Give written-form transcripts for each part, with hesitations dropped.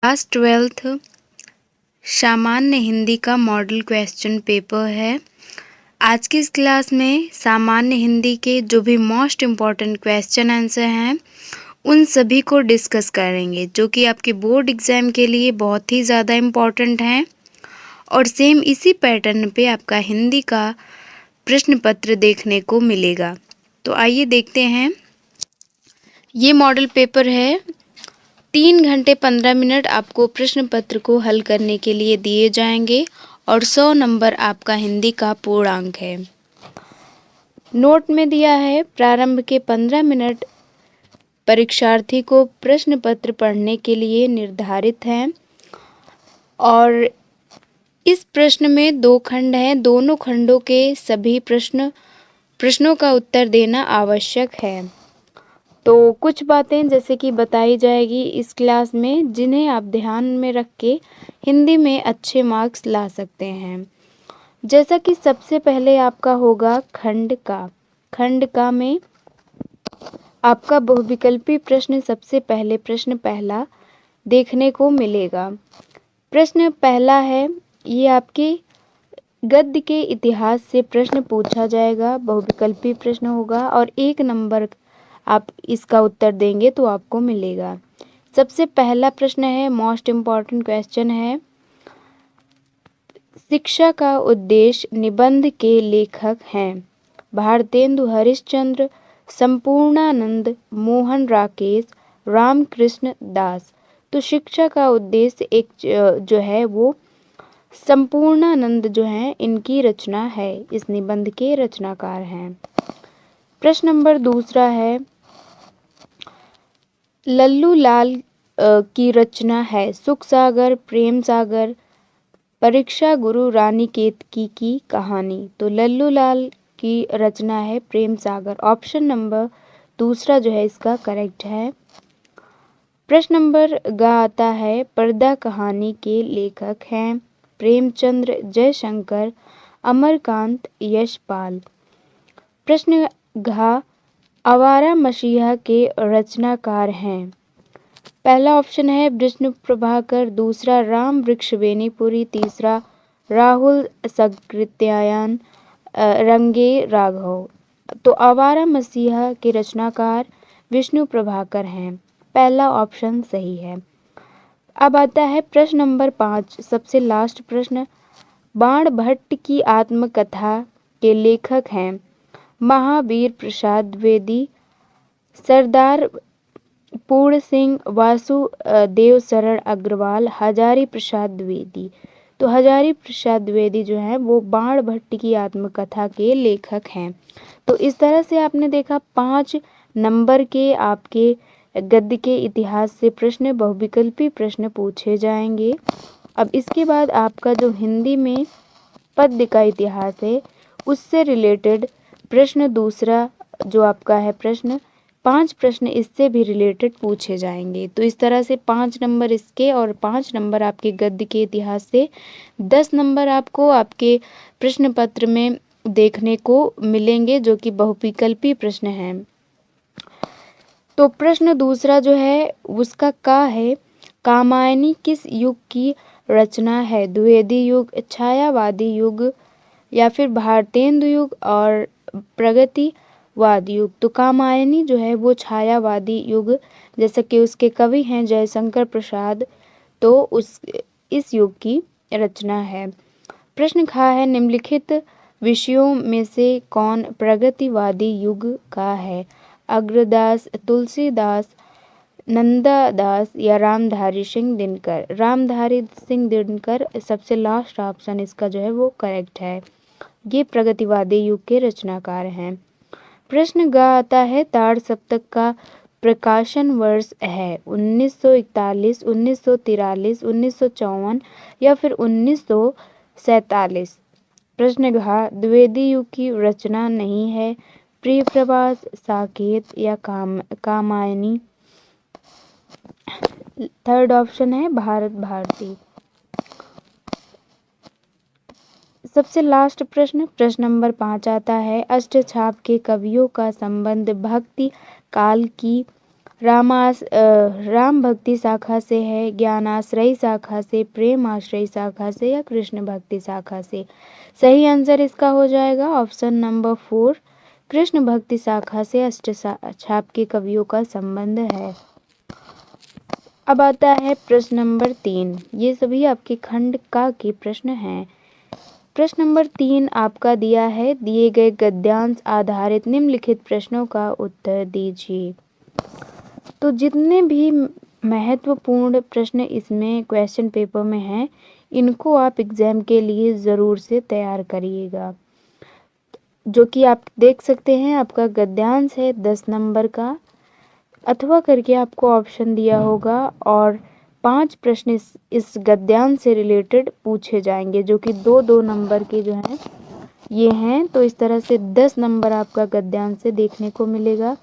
Class 12th सामान्य हिंदी का model question paper है। आज की इस क्लास में सामान्य हिंदी के जो भी मोस्ट इम्पॉर्टेंट क्वेश्चन आंसर हैं उन सभी को डिस्कस करेंगे, जो कि आपके बोर्ड एग्ज़ाम के लिए बहुत ही ज़्यादा इम्पॉर्टेंट हैं। और सेम इसी पैटर्न पे आपका हिंदी का प्रश्न पत्र देखने को मिलेगा। तो आइए देखते हैं। ये मॉडल पेपर है। 3 घंटे 15 मिनट आपको प्रश्न पत्र को हल करने के लिए दिए जाएंगे और 100 नंबर आपका हिंदी का पूर्णांक है। नोट में दिया है प्रारंभ के 15 मिनट परीक्षार्थी को प्रश्न पत्र पढ़ने के लिए निर्धारित हैं और इस प्रश्न में 2 खंड हैं। दोनों खंडों के सभी प्रश्नों का उत्तर देना आवश्यक है। तो कुछ बातें जैसे कि बताई जाएगी इस क्लास में, जिन्हें आप ध्यान में रख के हिंदी में अच्छे मार्क्स ला सकते हैं। जैसा कि सबसे पहले आपका होगा खंड का में आपका बहुविकल्पी प्रश्न सबसे पहले प्रश्न पहला देखने को मिलेगा। प्रश्न पहला है, ये आपके गद्य के इतिहास से प्रश्न पूछा जाएगा। बहुविकल्पी प्रश्न होगा और 1 नंबर आप इसका उत्तर देंगे तो आपको मिलेगा। सबसे पहला प्रश्न है, मोस्ट इम्पॉर्टेंट क्वेश्चन है, शिक्षा का उद्देश्य निबंध के लेखक हैं भारतेंदु हरिश्चंद्र, संपूर्णानंद, मोहन राकेश, रामकृष्ण दास। तो शिक्षा का उद्देश्य एक जो है वो संपूर्णानंद जो है इनकी रचना है, इस निबंध के रचनाकार हैं। प्रश्न नंबर दूसरा है, लल्लू लाल की रचना है सुख सागर, प्रेम सागर, परीक्षा गुरु रानीकेत की कहानी। तो लल्लू लाल की रचना है प्रेम सागर। ऑप्शन नंबर दूसरा जो है इसका करेक्ट है। प्रश्न नंबर ग आता है, पर्दा कहानी के लेखक हैं प्रेमचंद्र, जयशंकर, अमरकांत, यशपाल। प्रश्न घ, आवारा मसीहा के रचनाकार हैं। पहला ऑप्शन है विष्णु प्रभाकर, दूसरा राम वृक्ष बेनीपुरी, तीसरा राहुल सकृत्यायन, रंगे राघव। तो आवारा मसीहा के रचनाकार विष्णु प्रभाकर हैं। पहला ऑप्शन सही है। अब आता है प्रश्न नंबर 5, सबसे लास्ट प्रश्न, बाण भट्ट की आत्मकथा के लेखक हैं महावीर प्रसाद द्विवेदी, सरदार पूर्ण सिंह, वासुदेव शरण अग्रवाल, हजारी प्रसाद द्विवेदी। तो हजारी प्रसाद द्विवेदी जो है वो बाण भट्ट की आत्मकथा के लेखक हैं। तो इस तरह से आपने देखा 5 नंबर के आपके गद्य के इतिहास से प्रश्न, बहुविकल्पी प्रश्न पूछे जाएंगे। अब इसके बाद आपका जो हिंदी में पद्य का इतिहास है उससे रिलेटेड प्रश्न दूसरा जो आपका है प्रश्न, 5 प्रश्न इससे भी रिलेटेड पूछे जाएंगे। तो इस तरह से 5 नंबर इसके और 5 नंबर आपके गद्य के इतिहास से 10 नंबर आपको आपके प्रश्न पत्र में देखने को मिलेंगे, जो कि बहुविकल्पी प्रश्न हैं। तो प्रश्न दूसरा जो है उसका का है, कामायनी किस युग की रचना है? द्विवेदी युग, छायावादी युग, या फिर भारतेंदु युग और प्रगतिवाद युग। तो कामायनी जो है वो छायावादी युग, जैसा कि उसके कवि हैं जयशंकर प्रसाद, तो इस युग की रचना है। प्रश्न खा है, निम्नलिखित विषयों में से कौन प्रगतिवादी युग का है? अग्रदास, तुलसीदास, नंदादास या रामधारी सिंह दिनकर। रामधारी सिंह दिनकर सबसे लास्ट ऑप्शन इसका जो है वो करेक्ट है। ये प्रगतिवादी युग के रचनाकार हैं। प्रश्न ग आता है, ताड़ सप्तक का प्रकाशन वर्ष है 1941, 1943, 1954 या फिर 1947। प्रश्न घ, द्विवेदी युग की रचना नहीं है प्रियप्रवास, साकेत या कामायनी। थर्ड ऑप्शन है भारत भारती। सबसे लास्ट प्रश्न, प्रश्न नंबर 5 आता है, अष्टछाप के कवियों का संबंध भक्ति काल की राम भक्ति शाखा से है, ज्ञानाश्रयी शाखा से, प्रेम आश्रयी शाखा से या कृष्ण भक्ति शाखा से। सही आंसर इसका हो जाएगा ऑप्शन नंबर 4, कृष्ण भक्ति शाखा से अष्टछाप के कवियों का संबंध है। अब आता है प्रश्न नंबर 3। ये सभी आपके खंड का के प्रश्न हैं। प्रश्न नंबर 3 आपका दिया है, दिए गए गद्यांश आधारित निम्नलिखित प्रश्नों का उत्तर दीजिए। तो जितने भी महत्वपूर्ण प्रश्न इसमें क्वेश्चन पेपर में हैं, इनको आप एग्जाम के लिए ज़रूर से तैयार करिएगा। जो कि आप देख सकते हैं, आपका गद्यांश है 10 नंबर का, अथवा करके आपको ऑप्शन दिया होगा और 5 प्रश्न इस गद्यांश से रिलेटेड पूछे जाएंगे, जो कि 2-2 नंबर के जो हैं ये हैं। तो इस तरह से 10 नंबर आपका गद्यांश से देखने को मिलेगा।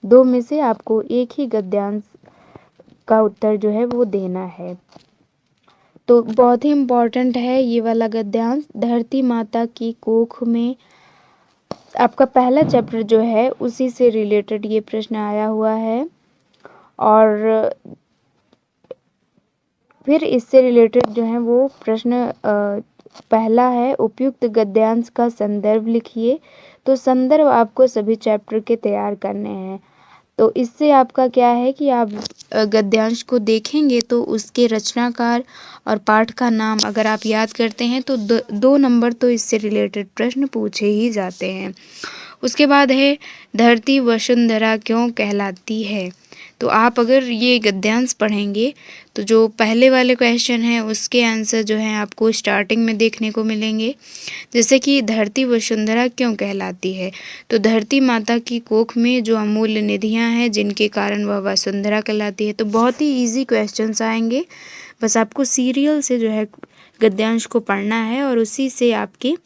2 में से आपको एक ही गद्यांश का उत्तर जो है वो देना है। तो बहुत ही इम्पोर्टेंट है ये वाला गद्यांश। धरती माता की कोख में आपका पहला चैप्टर जो है उसी से रिलेटेड ये प्रश्न आया हुआ है। और फिर इससे रिलेटेड जो है वो प्रश्न पहला है, उपयुक्त गद्यांश का संदर्भ लिखिए। तो संदर्भ आपको सभी चैप्टर के तैयार करने हैं। तो इससे आपका क्या है कि आप गद्यांश को देखेंगे तो उसके रचनाकार और पाठ का नाम अगर आप याद करते हैं तो 2 नंबर तो इससे रिलेटेड प्रश्न पूछे ही जाते हैं। उसके बाद है, धरती वसुंधरा क्यों कहलाती है। तो आप अगर ये गद्यांश पढ़ेंगे तो जो पहले वाले क्वेश्चन हैं उसके आंसर जो हैं आपको स्टार्टिंग में देखने को मिलेंगे। जैसे कि धरती वसुंधरा क्यों कहलाती है, तो धरती माता की कोख में जो अमूल्य निधियां हैं जिनके कारण वह वसुंधरा कहलाती है। तो बहुत ही इजी क्वेश्चंस आएंगे, बस आपको सीरियल से जो है गद्यांश को पढ़ना है और उसी से आपके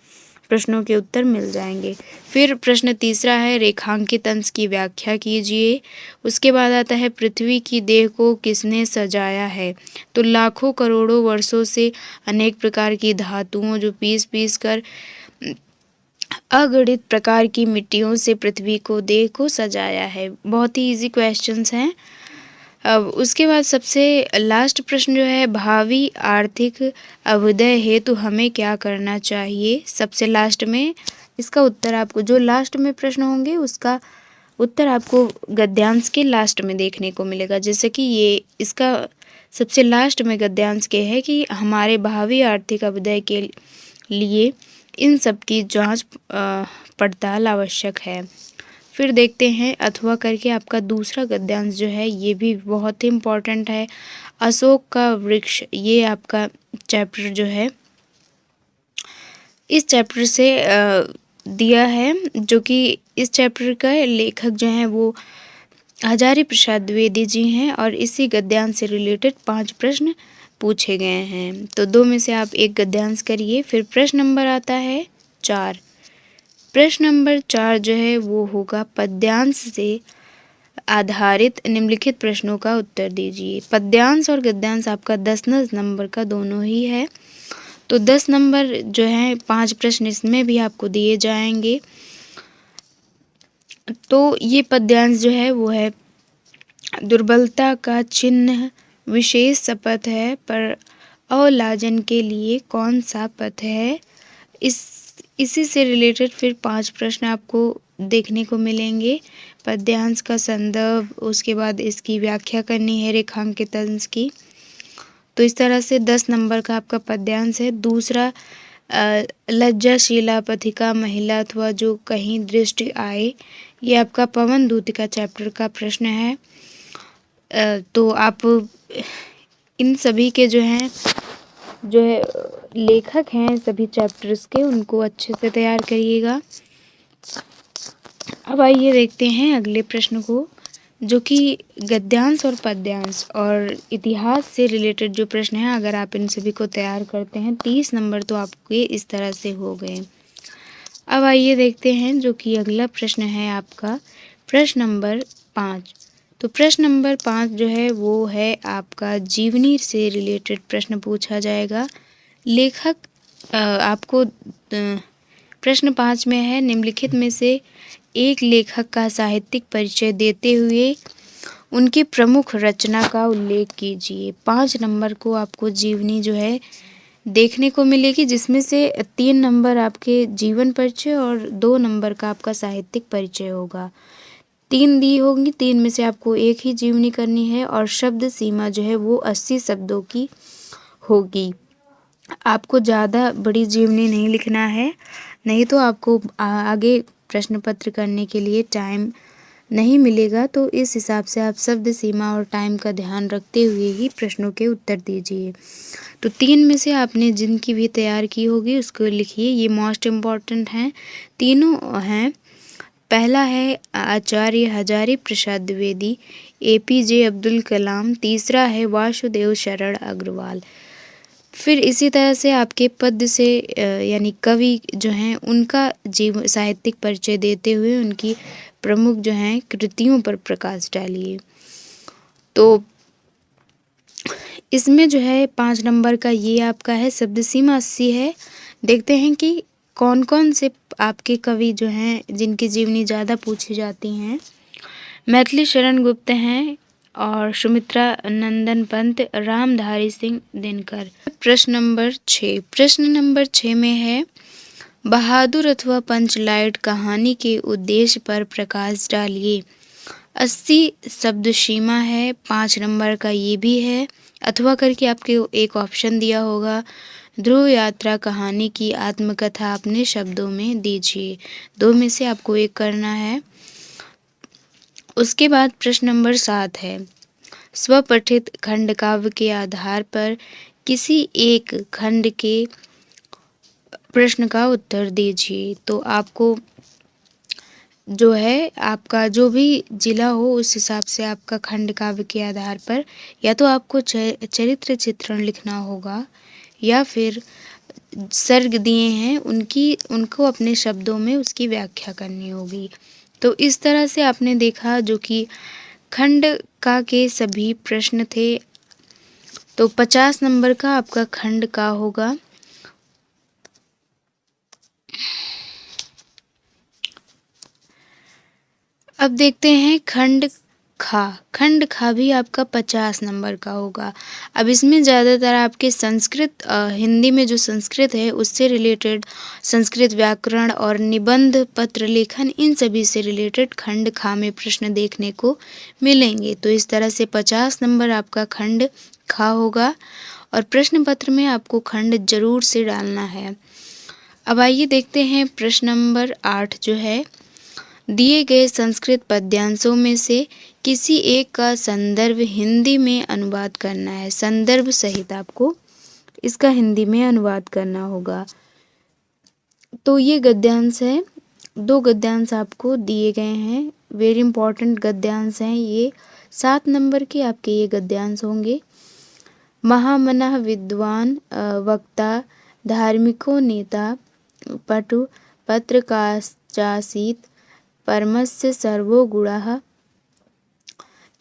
प्रश्नों के उत्तर मिल जाएंगे। फिर प्रश्न तीसरा है, रेखांकित अंश की व्याख्या कीजिए। उसके बाद आता है, पृथ्वी की देह को किसने सजाया है। तो लाखों करोड़ों वर्षों से अनेक प्रकार की धातुओं जो पीस पीस कर अगणित प्रकार की मिट्टियों से पृथ्वी को देह को सजाया है। बहुत ही इजी क्वेश्चंस हैं। अब उसके बाद सबसे लास्ट प्रश्न जो है, भावी आर्थिक अभ्युदय हेतु हमें क्या करना चाहिए। सबसे लास्ट में इसका उत्तर आपको, जो लास्ट में प्रश्न होंगे उसका उत्तर आपको गद्यांश के लास्ट में देखने को मिलेगा। जैसे कि ये इसका सबसे लास्ट में गद्यांश के है कि हमारे भावी आर्थिक अभ्युदय के लिए इन सब की जांच पड़ताल आवश्यक है। फिर देखते हैं अथवा करके आपका दूसरा गद्यांश जो है ये भी बहुत ही इम्पोर्टेंट है, अशोक का वृक्ष। ये आपका चैप्टर जो है इस चैप्टर से दिया है, जो कि इस चैप्टर का लेखक जो हैं वो हजारी प्रसाद द्विवेदी जी हैं और इसी गद्यांश से रिलेटेड 5 प्रश्न पूछे गए हैं। तो 2 में से आप एक गद्यांश करिए। फिर प्रश्न नंबर आता है 4। प्रश्न नंबर 4 जो है वो होगा, पद्यांश से आधारित निम्नलिखित प्रश्नों का उत्तर दीजिए। पद्यांश और गद्यांश आपका 10 नंबर का दोनों ही है। तो 10 नंबर जो है 5 प्रश्न इसमें भी आपको दिए जाएंगे। तो ये पद्यांश जो है वो है, दुर्बलता का चिन्ह विशेष शपथ है, पर अलाजन के लिए कौन सा पथ है। इसी से रिलेटेड फिर 5 प्रश्न आपको देखने को मिलेंगे। पद्यांश का संदर्भ, उसके बाद इसकी व्याख्या करनी है रेखांकित अंश की। तो इस तरह से 10 नंबर का आपका पद्यांश है। दूसरा, लज्जाशीला पथिका महिला अथवा जो कहीं दृष्टि आए, ये आपका पवन दूतिका चैप्टर का प्रश्न है। तो आप इन सभी के जो है लेखक हैं सभी चैप्टर्स के, उनको अच्छे से तैयार करिएगा। अब आइए देखते हैं अगले प्रश्न को, जो कि गद्यांश और पद्यांश और इतिहास से रिलेटेड जो प्रश्न हैं, अगर आप इन सभी को तैयार करते हैं 30 नंबर तो आपके इस तरह से हो गए। अब आइए देखते हैं जो कि अगला प्रश्न है आपका प्रश्न नंबर 5। तो प्रश्न नंबर 5 जो है वो है आपका जीवनी से रिलेटेड प्रश्न पूछा जाएगा। लेखक आपको प्रश्न 5 में है, निम्नलिखित में से एक लेखक का साहित्यिक परिचय देते हुए उनकी प्रमुख रचना का उल्लेख कीजिए। 5 नंबर को आपको जीवनी जो है देखने को मिलेगी, जिसमें से 3 नंबर आपके जीवन परिचय और 2 नंबर का आपका साहित्यिक परिचय होगा। 3 दी होंगी, 3 में से आपको एक ही जीवनी करनी है और शब्द सीमा जो है वो 80 शब्दों की होगी। आपको ज़्यादा बड़ी जीवनी नहीं लिखना है, नहीं तो आपको आगे प्रश्न पत्र करने के लिए टाइम नहीं मिलेगा। तो इस हिसाब से आप शब्द सीमा और टाइम का ध्यान रखते हुए ही प्रश्नों के उत्तर दीजिए। तो 3 में से आपने जिनकी भी तैयार की होगी उसको लिखिए, ये मोस्ट इम्पॉर्टेंट हैं। तीनों हैं, पहला है आचार्य हजारी प्रसाद द्विवेदी, APJ अब्दुल कलाम, तीसरा है वासुदेव शरण अग्रवाल। फिर इसी तरह से आपके पद्य से यानी कवि जो हैं उनका जीवन साहित्यिक परिचय देते हुए उनकी प्रमुख जो हैं कृतियों पर प्रकाश डालिए। तो इसमें जो है 5 नंबर का ये आपका है, शब्द सीमा 80 है। देखते हैं कि कौन कौन से आपके कवि जो हैं जिनकी जीवनी ज़्यादा पूछी जाती हैं। मैथिली शरण गुप्त हैं और सुमित्रा नंदन पंत, रामधारी सिंह दिनकर। प्रश्न नंबर 6 में है, बहादुर अथवा पंचलाइट कहानी के उद्देश्य पर प्रकाश डालिए। 80 शब्द सीमा है, 5 नंबर का ये भी है। अथवा करके आपके एक ऑप्शन दिया होगा, ध्रुव यात्रा कहानी की आत्मकथा अपने शब्दों में दीजिए। 2 में से आपको एक करना है। उसके बाद प्रश्न नंबर 7 है, स्वपठित खंड काव्य के आधार पर किसी एक खंड के प्रश्न का उत्तर दीजिए। तो आपको जो है आपका जो भी जिला हो उस हिसाब से आपका खंड काव्य के आधार पर या तो आपको चरित्र चित्रण लिखना होगा या फिर सर्ग दिए हैं उनको अपने शब्दों में उसकी व्याख्या करनी होगी। तो इस तरह से आपने देखा जो कि खंड का के सभी प्रश्न थे। तो 50 नंबर का आपका खंड का होगा। अब देखते हैं खंड खा भी आपका 50 नंबर का होगा। अब इसमें ज़्यादातर आपके संस्कृत हिंदी में जो संस्कृत है उससे रिलेटेड संस्कृत व्याकरण और निबंध पत्र लेखन इन सभी से रिलेटेड खंड खा में प्रश्न देखने को मिलेंगे। तो इस तरह से 50 नंबर आपका खंड खा होगा और प्रश्न पत्र में आपको खंड जरूर से डालना है। अब आइए देखते हैं प्रश्न नंबर 8 जो है, दिए गए संस्कृत पद्यांशों में से किसी एक का संदर्भ हिंदी में अनुवाद करना है। संदर्भ सहित आपको इसका हिंदी में अनुवाद करना होगा। तो ये गद्यांश है, 2 गद्यांश आपको दिए गए हैं, वेरी इंपॉर्टेंट गद्यांश हैं ये। 7 नंबर के आपके ये गद्यांश होंगे। महामना विद्वान वक्ता धार्मिको नेता पटु पत्रकाश्चासीत परमस्य सर्वो गुणः,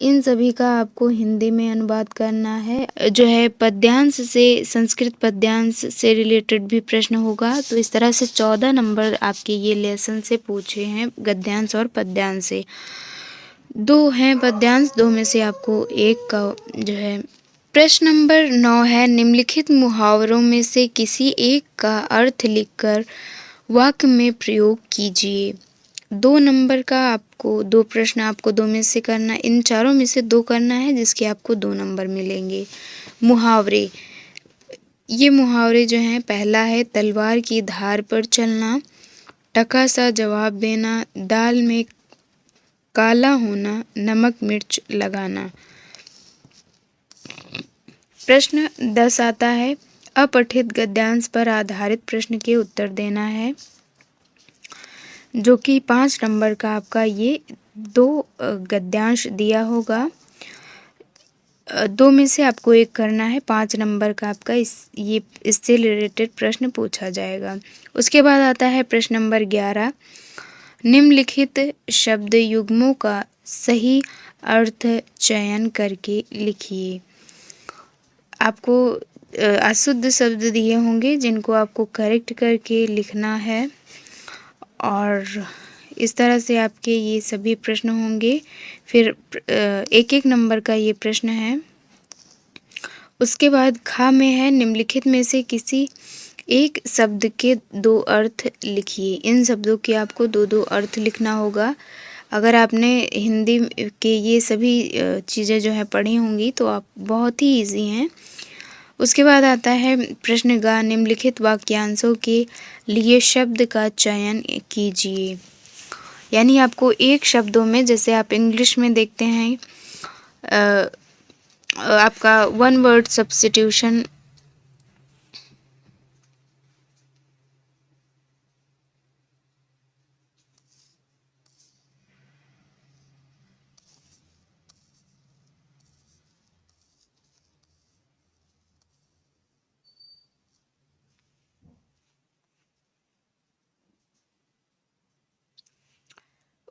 इन सभी का आपको हिंदी में अनुवाद करना है। जो है पद्यांश से संस्कृत पद्यांश से रिलेटेड भी प्रश्न होगा। तो इस तरह से 14 नंबर आपके ये लेसन से पूछे हैं, गद्यांश और पद्यांश से। 2 हैं पद्यांश, 2 में से आपको एक का जो है। प्रश्न नंबर 9 है, निम्नलिखित मुहावरों में से किसी एक का अर्थ लिखकर वाक्य में प्रयोग कीजिए। 2 नंबर का आपको 2 प्रश्न आपको 2 में से करना, इन चारों में से 2 करना है जिसके आपको 2 नंबर मिलेंगे। मुहावरे, ये मुहावरे जो हैं, पहला है तलवार की धार पर चलना, टका सा जवाब देना, दाल में काला होना, नमक मिर्च लगाना। प्रश्न 10 आता है, अपठित गद्यांश पर आधारित प्रश्न के उत्तर देना है, जो कि 5 नंबर का आपका ये 2 गद्यांश दिया होगा। 2 में से आपको एक करना है, 5 नंबर का आपका इससे रिलेटेड प्रश्न पूछा जाएगा। उसके बाद आता है प्रश्न नंबर 11, निम्नलिखित शब्द युग्मों का सही अर्थ चयन करके लिखिए। आपको अशुद्ध शब्द दिए होंगे जिनको आपको करेक्ट करके लिखना है और इस तरह से आपके ये सभी प्रश्न होंगे। फिर एक एक नंबर का ये प्रश्न है। उसके बाद खा में है, निम्नलिखित में से किसी एक शब्द के दो अर्थ लिखिए। इन शब्दों के आपको दो दो अर्थ लिखना होगा। अगर आपने हिंदी के ये सभी चीज़ें जो है पढ़ी होंगी तो आप बहुत ही इजी हैं। उसके बाद आता है प्रश्न ग, निम्नलिखित वाक्यांशों के लिए शब्द का चयन कीजिए। यानी आपको एक शब्दों में, जैसे आप इंग्लिश में देखते हैं आपका वन वर्ड सब्स्टिट्यूशन,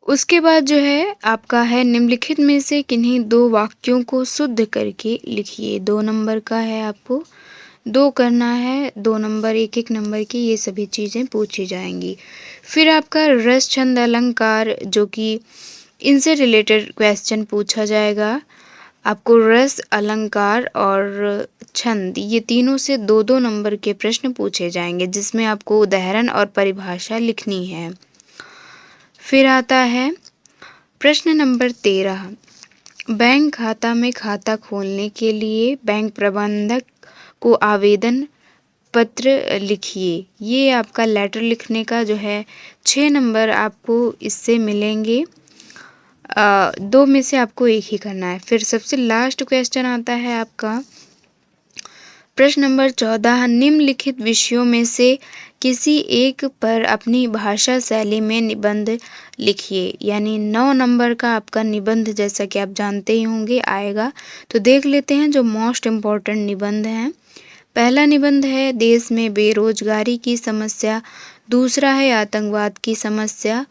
उसके बाद जो है आपका है निम्नलिखित में से किन्हीं दो वाक्यों को शुद्ध करके लिखिए। 2 नंबर का है, आपको 2 करना है, 2 नंबर, एक एक नंबर की ये सभी चीज़ें पूछी जाएंगी। फिर आपका रस, छंद, अलंकार, जो कि इनसे रिलेटेड क्वेश्चन पूछा जाएगा। आपको रस, अलंकार और छंद, ये तीनों से 2-2 नंबर के प्रश्न पूछे जाएंगे, जिसमें आपको उदाहरण और परिभाषा लिखनी है। फिर आता है प्रश्न नंबर 13। बैंक खाता में खाता खोलने के लिए बैंक प्रबंधक को आवेदन पत्र लिखिए। ये आपका लेटर लिखने का जो है 6 नंबर आपको इससे मिलेंगे। 2 में से आपको एक ही करना है। फिर सबसे लास्ट क्वेश्चन आता है आपका प्रश्न नंबर 14। निम्नलिखित विषयों में से किसी एक पर अपनी भाषा शैली में निबंध लिखिए। यानी 9 नंबर का आपका निबंध, जैसा कि आप जानते ही होंगे, आएगा। तो देख लेते हैं जो मोस्ट इम्पॉर्टेंट निबंध हैं। पहला निबंध है देश में बेरोजगारी की समस्या, दूसरा है आतंकवाद की समस्या,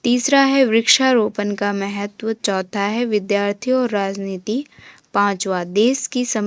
तीसरा है वृक्षारोपण का महत्व, चौथा है विद्यार्थी और राजनीति, पांचवा देश की